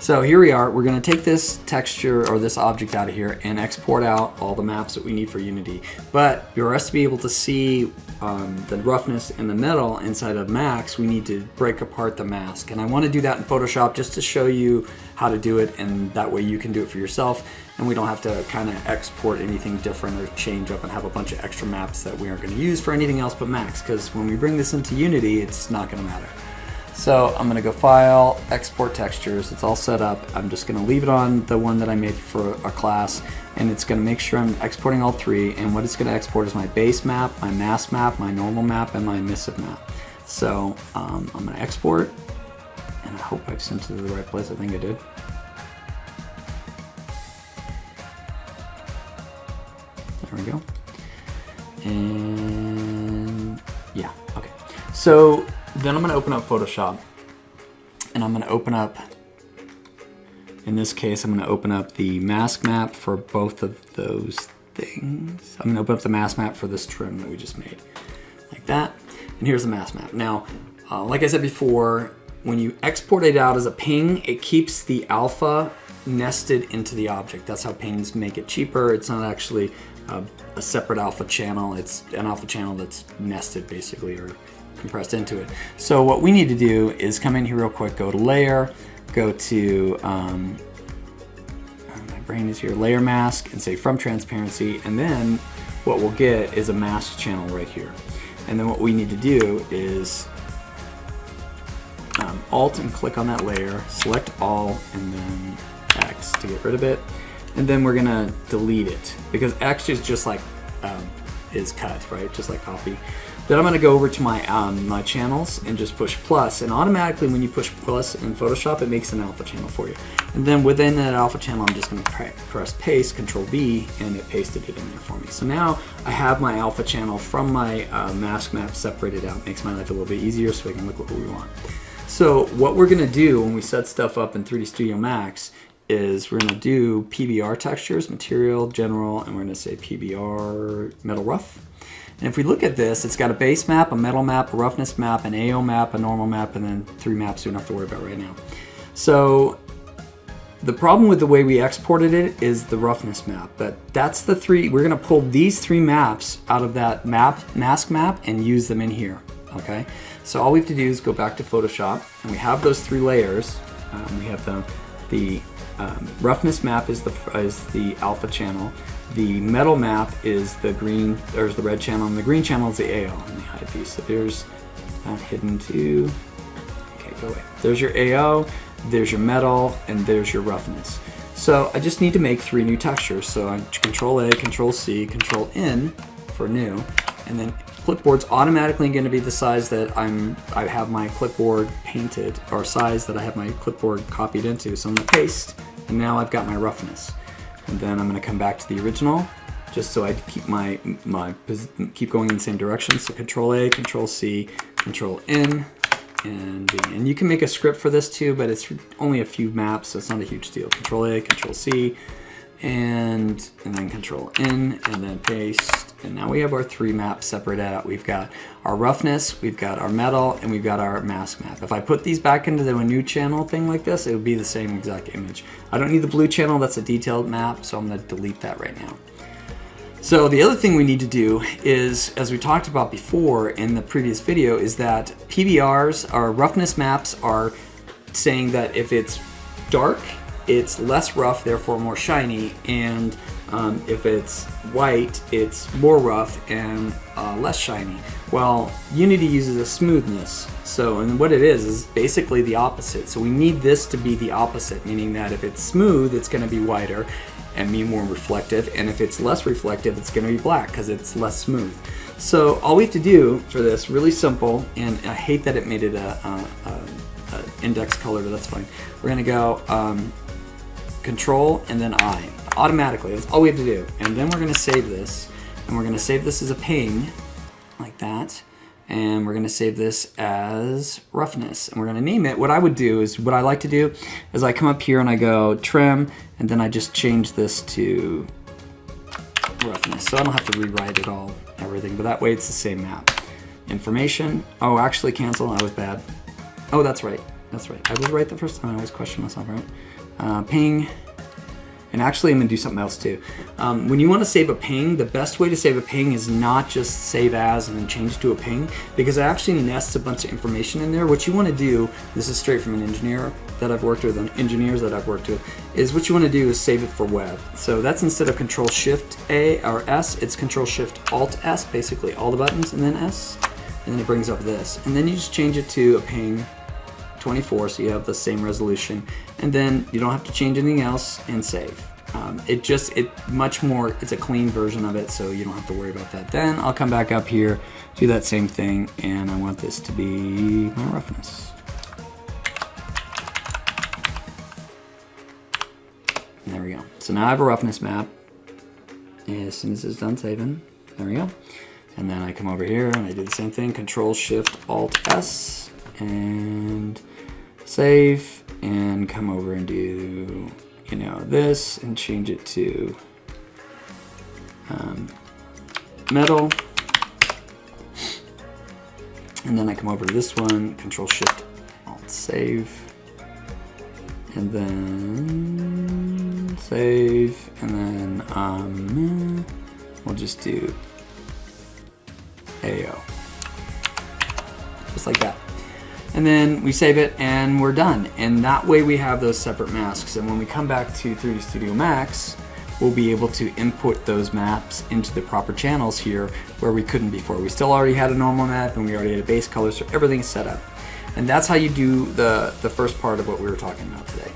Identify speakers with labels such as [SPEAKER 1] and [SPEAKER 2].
[SPEAKER 1] So here we are. We're going to take this texture or this object out of here and export out all the maps that we need for Unity. But for us to be able to see the roughness and the metal inside of Max, we need to break apart the mask. And I want to do that in Photoshop just to show you how to do it, and that way you can do it for yourself and we don't have to kind of export anything different or change up and have a bunch of extra maps that we aren't going to use for anything else but Max, because when we bring this into Unity, it's not going to matter. So I'm going to go File, Export Textures. It's all set up. I'm just going to leave it on the one that I made for a class, and it's going to make sure I'm exporting all three. And what it's going to export is my base map, my mask map, my normal map, and my emissive map. So I'm going to export, and I hope I've sent it to the right place. I think I did. There we go. And yeah, okay. So then I'm going to open up Photoshop, and I'm going to open up, in this case, I'm going to open up the mask map for both of those things. I'm going to open up the mask map for this trim that we just made, like that. And here's the mask map. Now, like I said before, when you export it out as a ping, it keeps the alpha nested into the object. That's how pings make it cheaper. It's not actually a separate alpha channel. It's an alpha channel that's nested, basically, or compressed into it. So what we need to do is come in here real quick, go to Layer, go to, my brain is here, Layer Mask, and say From Transparency, and then what we'll get is a mask channel right here. And then what we need to do is Alt and click on that layer, select all, and then X to get rid of it. And then we're gonna delete it, because X is just like, is cut, right? Just like copy. Then I'm going to go over to my my channels and just push plus, and automatically when you push plus in Photoshop, it makes an alpha channel for you. And then within that alpha channel, I'm just going to press paste, Control B, and it pasted it in there for me. So now I have my alpha channel from my mask map separated out. Makes my life a little bit easier so we can look at what we want. So what we're going to do when we set stuff up in 3D Studio Max is we're going to do PBR textures, material, general, and we're going to say PBR metal rough. And if we look at this, it's got a base map, a metal map, a roughness map, an AO map, a normal map, and then 3 maps we don't have to worry about right now. So the problem with the way we exported it is the roughness map, but that's the 3. We're going to pull these 3 maps out of that mask map and use them in here. Okay. So all we have to do is go back to Photoshop, and we have those 3 layers. We have the roughness map is the alpha channel. The metal map is the green, or is the red channel, and the green channel is the AO. Let me hide these. So there's that hidden too. Okay, go away. There's your AO, there's your metal, and there's your roughness. So I just need to make 3 new textures. So I Control A, Control C, Control N for new, and then clipboard's automatically going to be the size that I have my clipboard painted, or size that I have my clipboard copied into. So I'm going to paste, and now I've got my roughness. And then I'm going to come back to the original, just so I keep keep going in the same direction. So Control A, Control C, Control N, and B. And you can make a script for this too, but it's only a few maps, so it's not a huge deal. Control A, Control C, and then Control N, and then paste. And now we have our 3 maps separated out. We've got our roughness, we've got our metal, and we've got our mask map. If I put these back into the new channel thing like this, it would be the same exact image. I don't need the blue channel, that's a detailed map, so I'm going to delete that right now. So the other thing we need to do is, as we talked about before in the previous video, is that PBRs, our roughness maps, are saying that if it's dark, it's less rough, therefore more shiny, and if it's white, it's more rough and less shiny. Well, Unity uses a smoothness, and what it is basically the opposite. So we need this to be the opposite, meaning that if it's smooth, it's going to be whiter and be more reflective, and if it's less reflective, it's going to be black because it's less smooth. So all we have to do for this, really simple, and I hate that it made it a index color, but that's fine. We're going to go Control and then I. Automatically, that's all we have to do. And then we're going to save this, and we're going to save this as a ping, like that, and we're going to save this as roughness, and we're going to name it. What I would do is, what I like to do is I come up here and I go trim, and then I just change this to roughness, so I don't have to rewrite it all, everything, but that way it's the same map. Information, oh actually cancel, that was bad. Oh, that's right, I was right the first time. I always question myself, right? ping. And actually, I'm going to do something else too. When you want to save a ping, the best way to save a ping is not just save as and then change to a ping, because it actually nests a bunch of information in there. What you want to do, this is straight from an engineer that I've worked with, and engineers that I've worked with, is what you want to do is save it for web. So that's instead of Control-Shift-A or S, it's Control-Shift-Alt-S, basically all the buttons, and then S, and then it brings up this. And then you just change it to a ping 24, so you have the same resolution, and then you don't have to change anything else and save. It's a clean version of it, so you don't have to worry about that. Then I'll come back up here, do that same thing, and I want this to be my roughness. And there we go. So now I have a roughness map. As soon as it's done saving, there we go. And then I come over here and I do the same thing, Control-Shift-Alt-S, and save, and come over and do, you know, this, and change it to metal. And then I come over to this one, Control-Shift-Alt-Save, and then save, and then we'll just do AO, just like that. And then we save it and we're done. And that way we have those separate masks. And when we come back to 3D Studio Max, we'll be able to input those maps into the proper channels here where we couldn't before. We still already had a normal map and we already had a base color, so everything's set up. And that's how you do the first part of what we were talking about today.